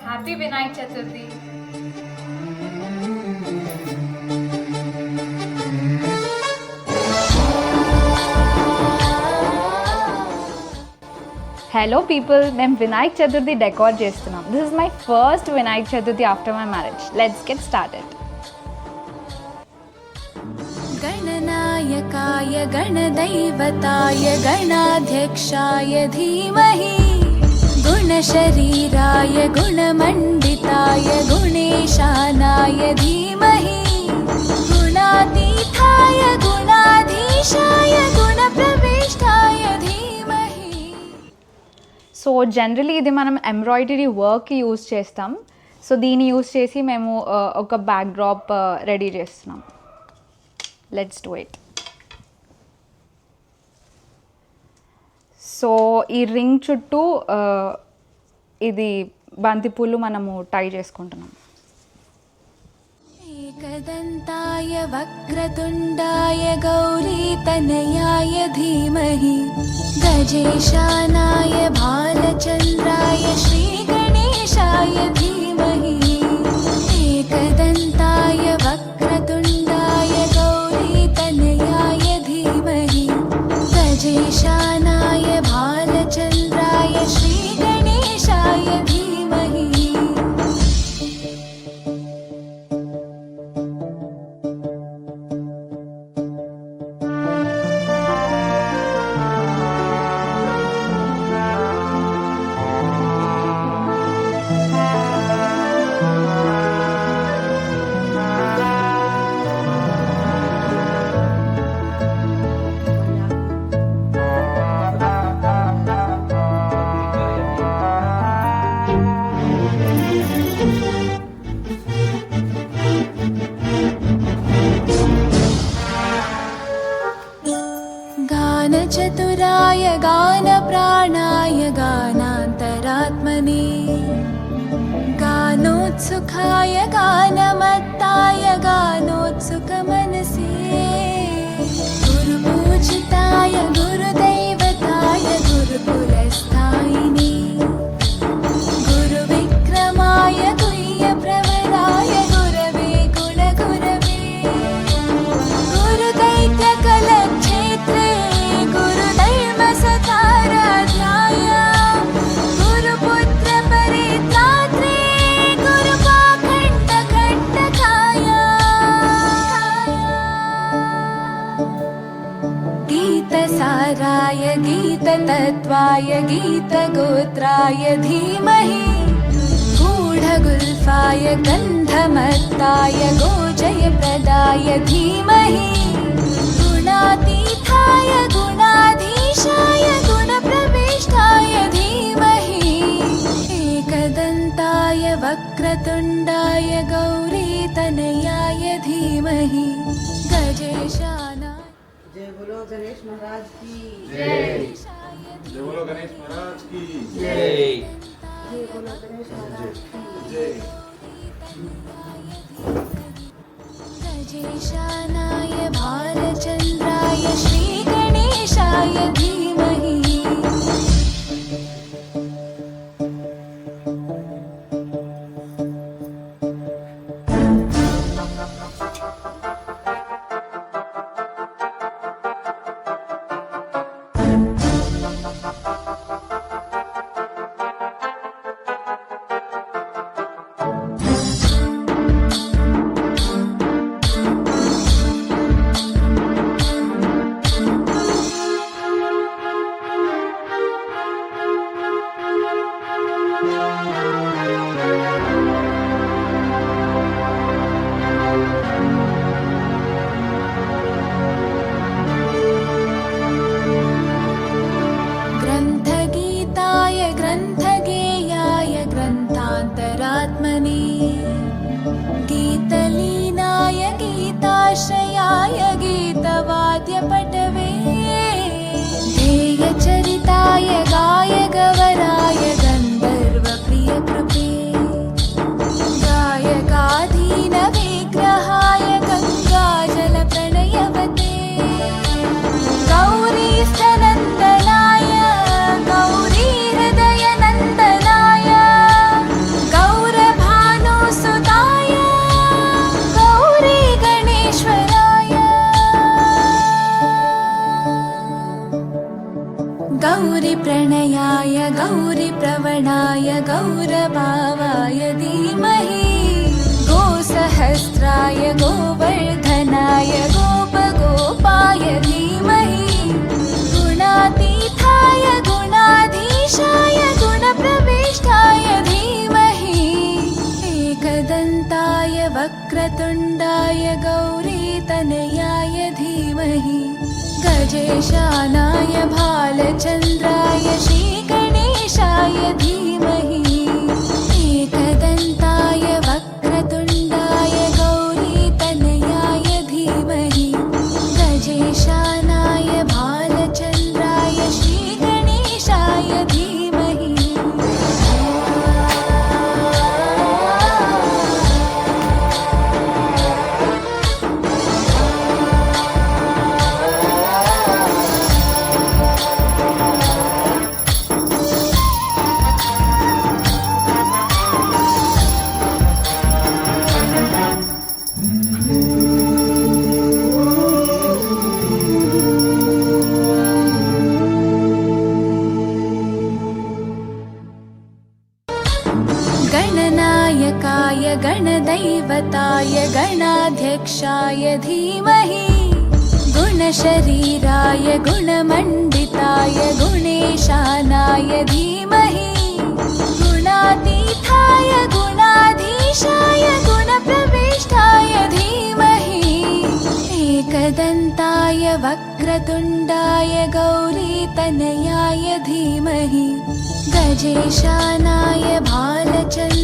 Happy Vinayaka Chaturthi. Hello people, మేము Vinayak Chaturthi decor చేస్తున్నాం. This is my first Vinayak Chaturthi after my marriage. Let's get started. गणनायकाय गणदैवताय गणाध्यक्षाय धीमहि गुणशरीराय गुणमण्डिताय गुणेशानाय धीमहि गुणातीताय गुणाधीशाय गुणप्रविष्टाय धीमहि. సో జనరలీ ఇది మనం ఎంబ్రాయిడరీ వర్క్కి యూజ్ చేస్తాం. సో దీన్ని యూజ్ చేసి మేము ఒక బ్యాక్ డ్రాప్ రెడీ చేస్తున్నాం. Let's do it. సో ఈ రింగ్ చుట్టూ ఇది బంతిపూలు మనము టై చేసుకుంటున్నాం. एकदन्ताय वक्रतुण्डाय गौरीतनयाय धीमहि गजेशानाय भालचन्द्राय श्रीगणेशाय धीमहि एकदन्ताय वक्रतुण्डाय गौरीतनयाय धीमहि गजेशानाय भालचन्द्राय श्रीगणेशाय धीमहि. गानचतुराय गानप्राणाय गानान्तरात्मने गानोत्सुकाय गानमत्ताय गानोत्सुकमनसे गुरुपूजिताय गुरुदैवताय गुरुकुलस्थायिने गुरुविक्रमाय गुह्यप्रवराय गुरवे गुणगुरवे गुरुदैत्यकलक्षेत्रे गुरुधर्मसकाराध्याय गुरुपुत्रपरित्रात्रे गुरुपाखण्डखण्डकाय गीतसाराय गीततत्त्वाय गीतगोत्राय धीमहि गूढगुल्फाय गन्धमत्ताय गोजयप्रदाय धीमहि गुणातीताय गुणाधीशाय गुणप्रविष्टाय धीमहि एकदन्ताय वक्रतुण्डाय गौरीतनयाय धीमहि गजेशानाय. जय बोलो गणेश महाराज की जय बोलो गणेश महाराज की जय जय बोलो गणेश महाराज की जय गजेशानाय भालचन्द्राय श्रीगणेशाय धीमहि ग्रन्थगीताय ग्रन्थगेयाय ग्रन्थान्तरात्मने गीतलीनाय गीताश्रयाय गीतवाद्यपटवे ध्येयचरिताय गायगवराय गन्धर्वप्रियकृपे गौरभावाय धीमहि गोसहस्राय गोवर्धनाय गोपगोपाय धीमहि गुणातीताय गुणाधीशाय गुणप्रविष्टाय धीमहि एकदन्ताय वक्रतुण्डाय गौरीतनयाय धीमहि गजेशानाय भालचन्द्राय श्रीगणेशाय धीमहि एकदन्ताय वक्रतुण्डाय गौरीतनयाय धीमहि गजेशानाय भालचन्द्राय श्रीगणेशाय धीमहि गणनायकाय गणदैवताय गणाध्यक्षाय धीमहि गुणशरीराय गुणमण्डिताय गुणेशानाय धीमहि गुणातीताय गुणाधीशाय गुणप्रविष्टाय धीमहि एकदन्ताय वक्रतुण्डाय गौरीतनयाय धीमहि गजेशानाय भालचन्द्राय